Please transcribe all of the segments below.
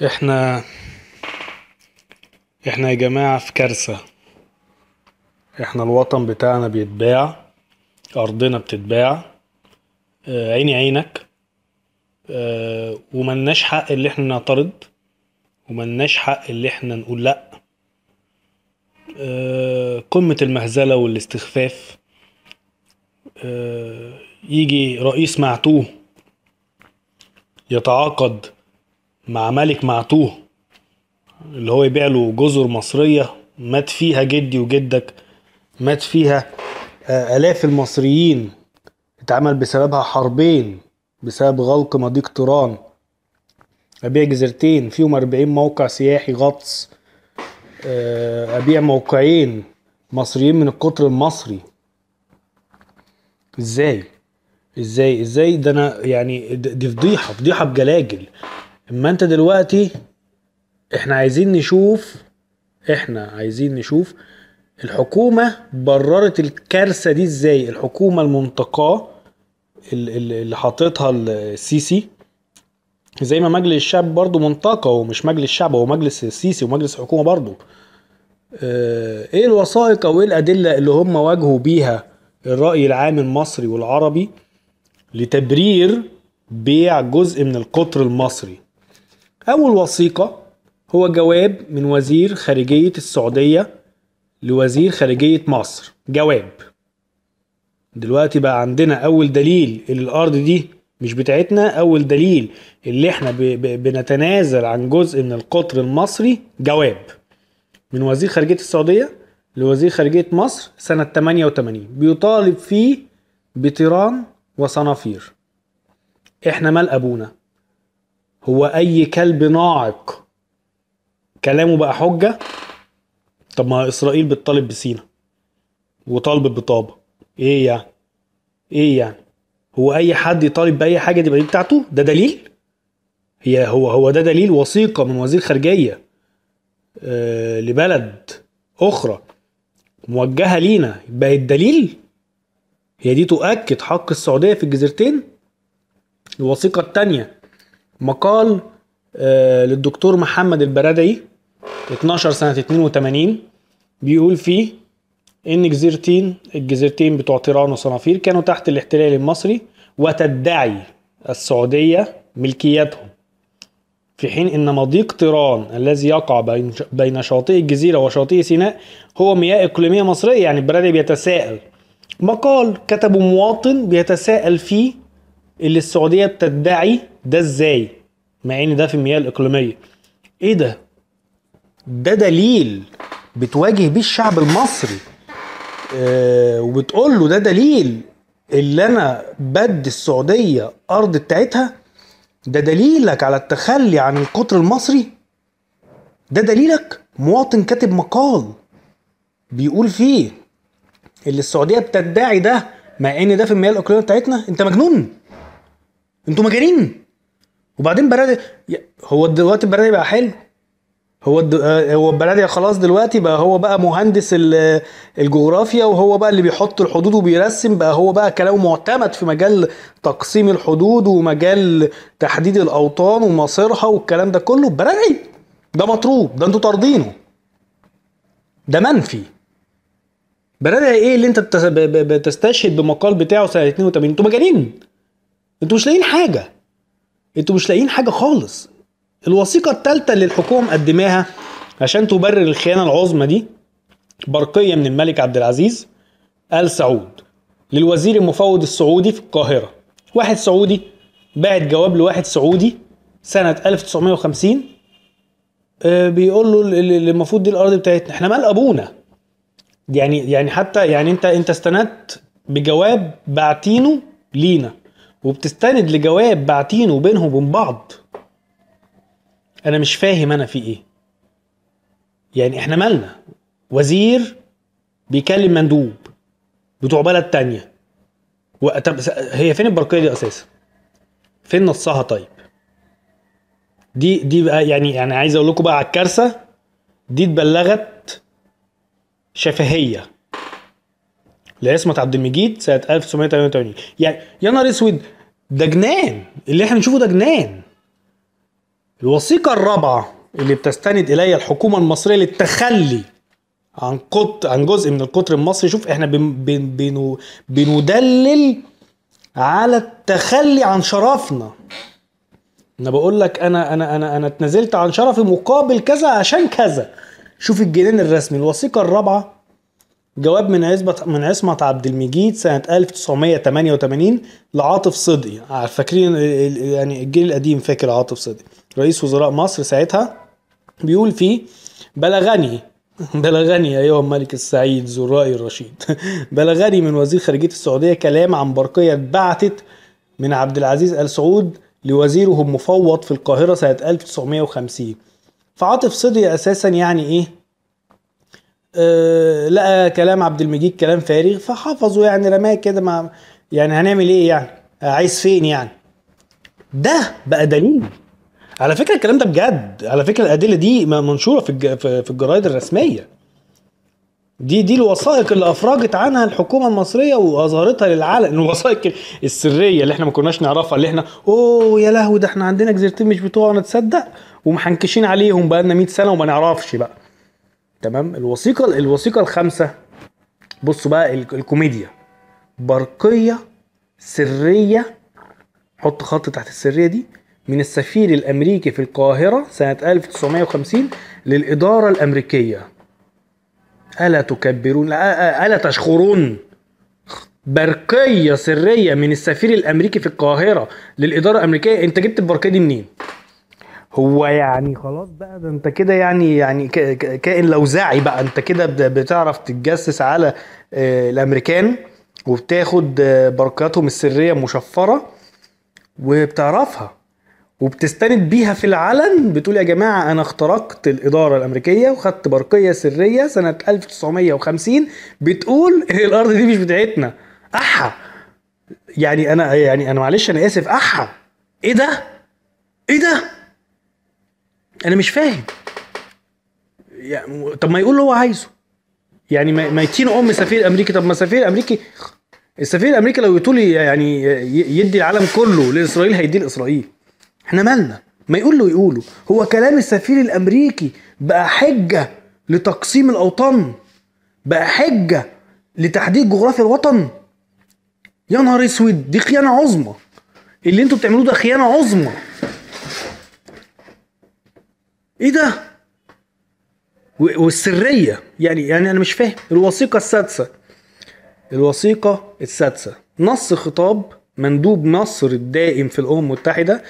احنا احنا يا جماعة في كارثة. احنا الوطن بتاعنا بيتباع، ارضنا بتتباع. عيني عينك. وملناش حق اللي احنا نعترض، وملناش حق اللي احنا نقول لا. قمة المهزلة والاستخفاف. يجي رئيس معتوه يتعاقد مع ملك معتوه اللي هو يبيع له جزر مصرية مات فيها جدي وجدك، مات فيها آلاف المصريين، اتعمل بسببها حربين بسبب غلق مضيق طيران. أبيع جزيرتين فيهم 40 موقع سياحي غطس، أبيع موقعين مصريين من القطر المصري. ازاي ازاي ده؟ انا يعني دي فضيحة بجلاجل. اما انت دلوقتي احنا عايزين نشوف الحكومة بررت الكارثة دي ازاي. الحكومة المنتقاة اللي حاططها السيسي، زي ما مجلس الشعب برضو منتقى ومش مجلس الشعب، هو مجلس السيسي ومجلس الحكومة برضو. ايه الوثائق او ايه الادلة اللي هم واجهوا بيها الرأي العام المصري والعربي لتبرير بيع جزء من القطر المصري؟ اول وثيقة هو جواب من وزير خارجية السعودية لوزير خارجية مصر. جواب. دلوقتي بقى عندنا اول دليل ان الارض دي مش بتاعتنا، اول دليل اللي احنا بنتنازل عن جزء من القطر المصري. جواب من وزير خارجية السعودية لوزير خارجية مصر سنة 88 بيطالب فيه بطيران وصنافير. احنا مال ابونا؟ هو اي كلب ناعق كلامه بقى حجة؟ طب ما اسرائيل بتطالب بسينا وطالب بطابة، ايه يعني؟ ايه يعني؟ هو اي حد يطالب باي حاجة دي بتاعته؟ ده دليل؟ هو ده دليل؟ وثيقة من وزير خارجية لبلد اخرى موجهة لينا بقت دليل؟ هي دي تؤكد حق السعودية في الجزيرتين؟ الوثيقة التانية مقال للدكتور محمد البرادعي 12 سنة 82 بيقول فيه ان الجزيرتين بتوع طيران وصنافير كانوا تحت الاحتلال المصري، وتدعي السعودية ملكيتهم، في حين ان مضيق طيران الذي يقع بين شاطئ الجزيرة وشاطئ سيناء هو مياه اقليمية مصرية. يعني البرادعي بيتساءل، مقال كتبه مواطن بيتساءل فيه اللي السعودية بتدعي ده ازاي مع ان ده في المياه الاقليمية. ايه ده؟ ده دليل بتواجه بيه الشعب المصري، وبتقول له ده دليل اللي انا بدي السعودية ارض بتاعتها؟ ده دليلك على التخلي عن القطر المصري؟ ده دليلك؟ مواطن كاتب مقال بيقول فيه اللي السعودية بتدعي ده مع ان ده في المياه الاقليمية بتاعتنا؟ انت مجنون؟ انتوا مجانين. وبعدين برادي، هو دلوقتي البرادي بقى حلو؟ هو البلدية خلاص دلوقتي بقى هو بقى مهندس الجغرافيا، وهو بقى اللي بيحط الحدود وبيرسم، بقى هو بقى كلامه معتمد في مجال تقسيم الحدود ومجال تحديد الأوطان ومصيرها والكلام ده كله. بلدي ده مطروب، ده انتوا طاردينه، ده منفي. بلدي ايه اللي انت بتستشهد بمقال بتاعه سنة 82؟ انتوا مجانين، انتوا مش لاقيين حاجة، انتوا مش لاقيين حاجة خالص. الوثيقة الثالثة اللي الحكومة مقدماها عشان تبرر الخيانة العظمى دي برقية من الملك عبد العزيز آل سعود للوزير المفوض السعودي في القاهرة. واحد سعودي بعت جواب لواحد سعودي سنة 1950 بيقول له اللي المفروض دي الأرض بتاعتنا. احنا مال أبونا؟ يعني حتى يعني انت استندت بجواب بعتينه لينا وبتستند لجواب بعتينه بينهم وبين بعض. انا مش فاهم انا في ايه. يعني احنا مالنا؟ وزير بيكلم مندوب بتوع بلد تانية طب هي فين البرقية دي اساسا؟ فين نصها؟ طيب دي بقى يعني عايز اقول لكم بقى على الكارثة دي. اتبلغت شفهية لعصمت عبد المجيد سنة 1988. يعني يا نهار اسود، ده جنان اللي احنا نشوفه، ده جنان. الوثيقة الرابعة اللي بتستند إليها الحكومة المصرية للتخلي عن جزء من القطر المصري. شوف احنا بندلل على التخلي عن شرفنا. انا بقول لك انا اتنازلت عن شرفي مقابل كذا عشان كذا. شوف الجنان الرسمي. الوثيقة الرابعة جواب من عصمت عبد المجيد سنة 1988 لعاطف صدقي. فاكرين يعني الجيل القديم فاكر عاطف صدقي رئيس وزراء مصر ساعتها. بيقول فيه: بلغني أيها الملك السعيد ذو الرأي الرشيد بلغني من وزير خارجية السعودية كلام عن برقية اتبعتت من عبد العزيز آل سعود لوزيره المفوض في القاهرة سنة 1950. فعاطف صدقي أساسا يعني إيه لقى كلام عبد المجيد كلام فارغ فحفظه، يعني رماه كده. ما يعني هنعمل ايه يعني؟ عايز فين يعني؟ ده بقى دليل. على فكرة الكلام ده بجد، على فكرة الأدلة دي منشورة في الجرايد الرسمية. دي الوثائق اللي أفرجت عنها الحكومة المصرية وأظهرتها للعالم. الوثائق السرية اللي احنا ما كناش نعرفها، اللي احنا يا لهوي ده احنا عندنا جزيرتين مش بتوعنا تصدق، ومحنكشين عليهم بقالنا 100 سنة وما نعرفش بقى. تمام. الوثيقة الخامسة، بصوا بقى الكوميديا. برقية سرية، حط خط تحت السرية دي، من السفير الأمريكي في القاهرة سنة 1950 للإدارة الأمريكية. ألا تكبرون؟ ألا تشخرون؟ برقية سرية من السفير الأمريكي في القاهرة للإدارة الأمريكية. أنت جبت البرقية دي منين؟ هو يعني خلاص بقى ده انت كده يعني كائن لوزعي بقى. انت كده بتعرف تتجسس على الامريكان وبتاخد بركاتهم السرية مشفرة وبتعرفها وبتستند بيها في العلن. بتقول يا جماعة انا اخترقت الادارة الامريكية وخدت برقية سرية سنة 1950 بتقول الارض دي مش بتاعتنا. احا يعني انا معلش انا اسف. احا ايه ده؟ انا مش فاهم يعني. طب ما يقول له هو عايزه يعني، ما يتين سفير الامريكي. طب ما السفير الامريكي لو يطولي يعني يدي العالم كله لاسرائيل هيدي لاسرائيل. احنا مالنا؟ ما يقوله. هو كلام السفير الامريكي بقى حجة لتقسيم الاوطان؟ بقى حجة لتحديد جغرافيا الوطن؟ يا نهار اسود، دي خيانة عظمى. اللي انتوا بتعملوه ده خيانة عظمى. ايه ده؟ والسرية يعني انا مش فاهم. الوثيقة السادسة نص خطاب مندوب مصر الدائم في الأمم المتحدة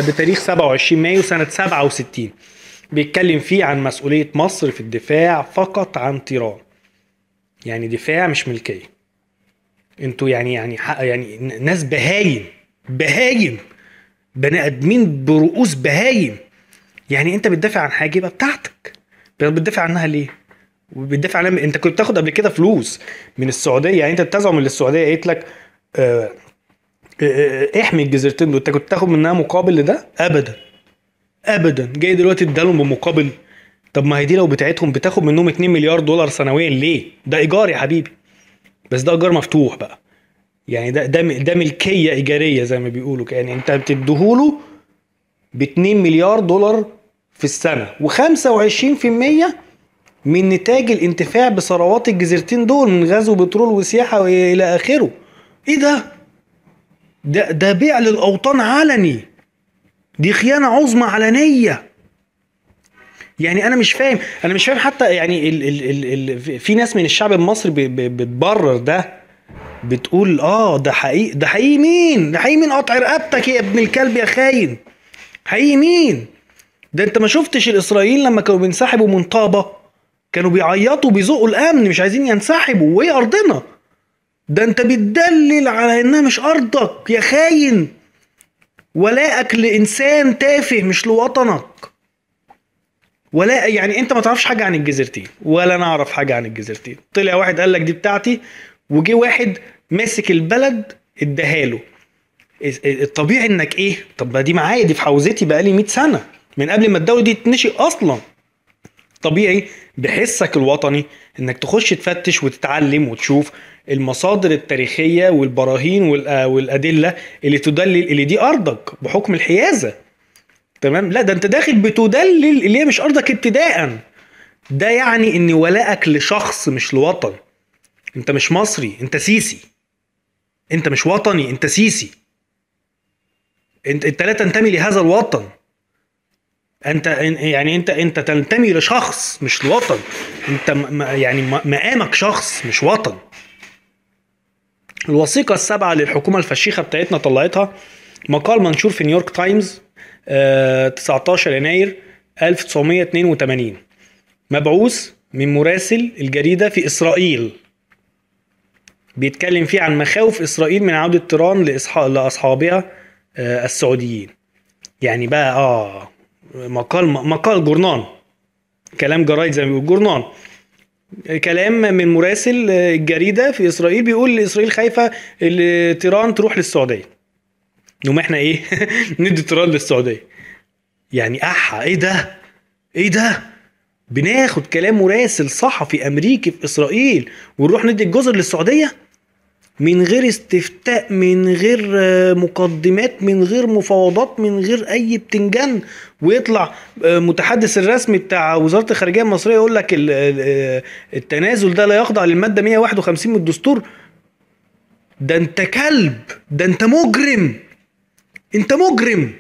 بتاريخ 27 مايو سنة 67. بيتكلم فيه عن مسؤولية مصر في الدفاع فقط عن طيران. يعني دفاع مش ملكية. انتوا يعني ناس بهايم بني ادمين برؤوس بهايم. يعني انت بتدافع عن حاجة يبقى بتاعتك، بتدافع عنها ليه؟ وبتدافع عنها انت كنت بتاخد قبل كده فلوس من السعودية. يعني انت بتزعم من السعودية قالت لك احمي الجزيرتين دول، انت كنت تاخد منها مقابل لده؟ ابدا. جاي دلوقتي تدالهم بمقابل؟ طب ما هي دي لو بتاعتهم بتاخد منهم 2 مليار دولار سنويا ليه؟ ده ايجار يا حبيبي، بس ده ايجار مفتوح بقى. يعني ده ملكية ايجارية زي ما بيقولوا. يعني انت بتديهوله ب 2 مليار دولار في السنة، و25% من نتاج الانتفاع بثروات الجزيرتين دول من غاز وبترول وسياحة والى اخره. ايه ده بيع للاوطان علني. دي خيانة عظمى علنية. يعني انا مش فاهم حتى يعني في ناس من الشعب المصري بتبرر ده، بتقول ده حقيقي مين قطع رقبتك يا ابن الكلب يا خاين. حقيقي مين ده؟ انت ما شفتش الاسرائيليين لما كانوا بينسحبوا من طابة كانوا بيعيطوا بيزقوا الامن مش عايزين ينسحبوا وهي ارضنا؟ ده انت بتدلل على انها مش ارضك يا خاين. ولاءك لانسان تافه مش لوطنك. ولا يعني انت ما تعرفش حاجة عن الجزيرتين ولا نعرف حاجة عن الجزيرتين. طلع واحد قال لك دي بتاعتي، وجي واحد ماسك البلد اداهاله. الطبيعي انك ايه؟ طب دي معايا، دي في حوزتي بقالي 100 سنة من قبل ما الدولة دي تتنشئ اصلا. طبيعي بحسك الوطني انك تخش تفتش وتتعلم وتشوف المصادر التاريخية والبراهين والأدلة اللي تدلل اللي دي أرضك بحكم الحيازة. تمام؟ لا ده انت داخل بتدلل اللي هي مش ارضك ابتداء. ده يعني ان ولائك لشخص مش لوطن. انت مش مصري، انت سيسي. انت مش وطني، انت سيسي. انت لا تنتمي لهذا الوطن. انت يعني انت تنتمي لشخص مش لوطن. انت يعني مقامك شخص مش وطن. الوثيقة السابعة للحكومة الفشيخة بتاعتنا طلعتها مقال منشور في نيويورك تايمز 19 يناير 1982، مبعوث من مراسل الجريدة في إسرائيل، بيتكلم فيه عن مخاوف إسرائيل من عودة طيران لأصحابها السعوديين. يعني بقى مقال جورنان، كلام جرايد زي ما بيقول جورنان، كلام من مراسل الجريدة في إسرائيل بيقول إسرائيل خايفة الطيران تروح للسعودية، نقوم احنا ايه ندي طيران للسعودية. يعني ايه ده بناخد كلام مراسل صحفي امريكي في اسرائيل ونروح ندي الجزر للسعودية من غير استفتاء، من غير مقدمات، من غير مفاوضات، من غير اي بتنجان، ويطلع متحدث الرسمي بتاع وزارة الخارجية المصرية يقول لك التنازل ده لا يخضع للمادة 151 من الدستور. ده انت كلب، ده انت مجرم، انت مجرم.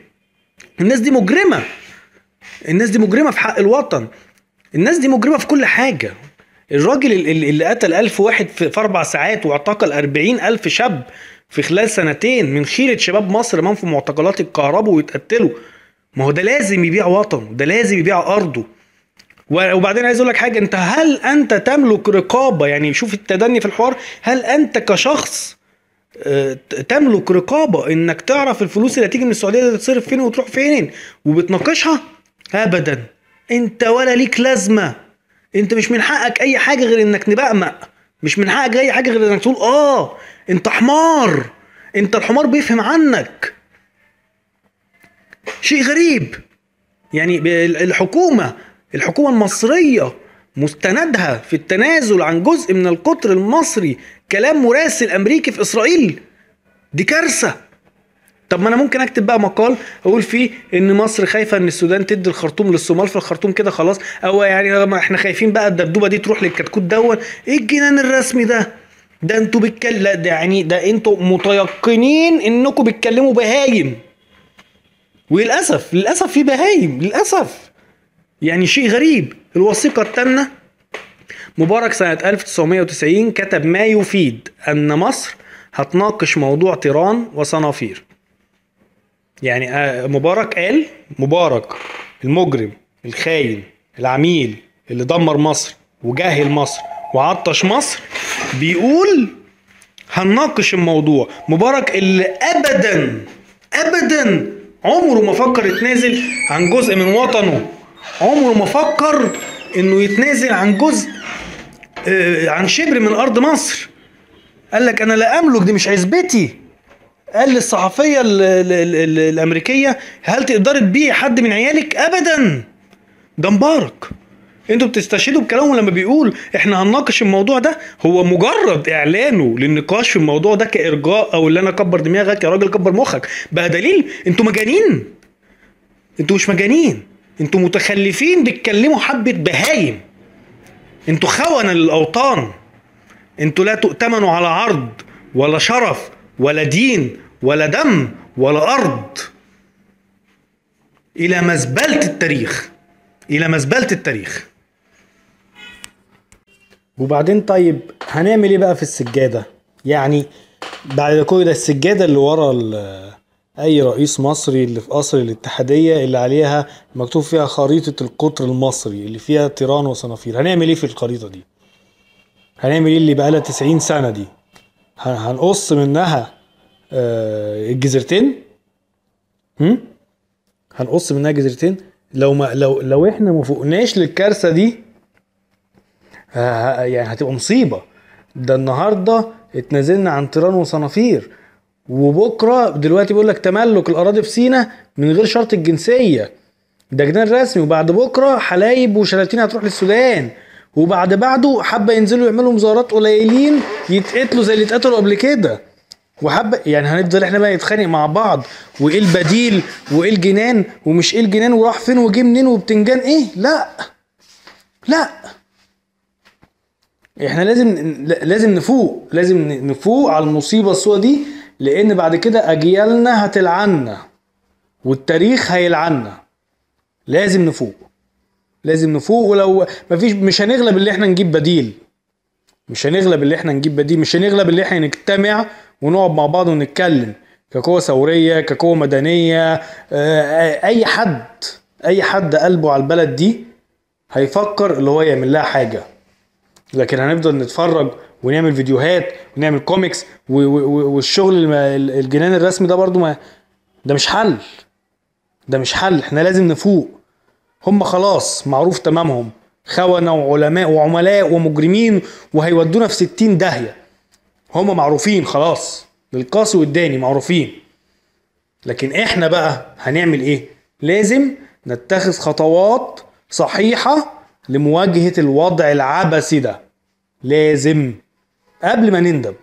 الناس دي مجرمة، الناس دي مجرمة في حق الوطن، الناس دي مجرمة في كل حاجة. الراجل اللي قتل 1000 واحد في 4 ساعات واعتقل 40,000 شاب في خلال سنتين من خيرة شباب مصر من في معتقلات الكهرباء ويتقتلوا، ما هو ده لازم يبيع وطنه، ده لازم يبيع أرضه. وبعدين عايز اقول لك حاجة، هل انت تملك رقابة؟ يعني شوف التدني في الحوار، هل انت كشخص تملك رقابة انك تعرف الفلوس اللي هتيجي من السعودية تتصرف فين وتروح فين وبتناقشها؟ ابدا. انت ولا ليك لازمة، انت مش من حقك اي حاجة غير انك نبقمق، مش من حقك اي حاجة غير انك تقول انت حمار، انت الحمار بيفهم عنك. شيء غريب. يعني الحكومة المصرية مستندها في التنازل عن جزء من القطر المصري كلام مراسل امريكي في اسرائيل، دي كارثة. طب ما انا ممكن اكتب بقى مقال اقول فيه ان مصر خايفة ان السودان تدي الخرطوم للصومال، في الخرطوم كده خلاص، او يعني احنا خايفين بقى الدبدوبة دي تروح للكتكوت دون. ايه الجنان الرسمي ده؟ ده انتوا ده انتوا متيقنين انكم بتكلموا بهايم، وللاسف في بهايم للاسف. يعني شيء غريب. الوثيقة الثامنة، مبارك سنة 1990 كتب ما يفيد أن مصر هتناقش موضوع طيران وصنافير. يعني مبارك المجرم الخاين العميل اللي دمر مصر وجاهل مصر وعطش مصر بيقول هنناقش الموضوع. مبارك اللي أبدا عمره ما فكر يتنازل عن جزء من وطنه، عمره ما فكر انه يتنازل عن جزء عن شبر من ارض مصر. قال لك انا لا املك، دي مش عزبتي. قال للصحفية الامريكية هل تقدر تبيع حد من عيالك؟ ابدا. ده مبارك. انتوا بتستشهدوا بكلامه لما بيقول احنا هنناقش الموضوع ده، هو مجرد اعلانه للنقاش في الموضوع ده كارجاء، او اللي انا اكبر دماغك يا راجل كبر مخك، بقى دليل انتوا مجانين. انتوا مش مجانين، انتوا متخلفين بتكلموا حبة بهايم. انتوا خونة للأوطان، انتوا لا تؤتمنوا على عرض ولا شرف ولا دين ولا دم ولا أرض. إلى مزبلة التاريخ، إلى مزبلة التاريخ. وبعدين طيب هنعمل ايه بقى في السجادة؟ يعني بعد كل ده السجادة اللي ورا اي رئيس مصري اللي في قصر الاتحادية اللي عليها مكتوب فيها خريطة القطر المصري اللي فيها طيران وصنافير، هنعمل ايه في الخريطة دي؟ هنعمل ايه اللي بقالها 90 سنة دي؟ هنقص منها الجزيرتين؟ هنقص منها جزيرتين؟ لو احنا ما فوقناش للكارثة دي يعني هتبقى مصيبة. ده النهاردة اتنازلنا عن طيران وصنافير، وبكرة دلوقتي بيقول لك تملك الأراضي في سيناء من غير شرط الجنسية، ده جنان رسمي. وبعد بكرة حلايب وشلاتين هتروح للسودان، وبعده حبة ينزلوا يعملوا مظاهرات قليلين يتقتلوا زي اللي اتقتلوا قبل كده. وحب يعني هنفضل احنا بقى نتخانق مع بعض، وايه البديل وايه الجنان ومش ايه الجنان وراح فين وجه منين وبتنجان ايه. لا لا، احنا لازم نفوق، لازم نفوق على المصيبة السوداء دي، لان بعد كده اجيالنا هتلعنا والتاريخ هيلعنا. لازم نفوق، لازم نفوق. ولو مفيش، مش هنغلب اللي احنا نجيب بديل، مش هنغلب اللي احنا نجيب بديل، مش هنغلب اللي احنا نجتمع ونقعد مع بعض ونتكلم كقوة ثورية كقوة مدنية. اي حد قلبه على البلد دي هيفكر اللي هو يعمل لها حاجة. لكن هنفضل نتفرج ونعمل فيديوهات ونعمل كوميكس والشغل الجنان الرسمي ده برضو ما ده مش حل، ده مش حل. احنا لازم نفوق. هم خلاص معروف تمامهم خونة وعلماء وعملاء ومجرمين وهيودونا في 60 داهية. هم معروفين خلاص، للقاصي والداني معروفين. لكن احنا بقى هنعمل ايه؟ لازم نتخذ خطوات صحيحة لمواجهة الوضع العبثي ده، لازم قبل ما نندم.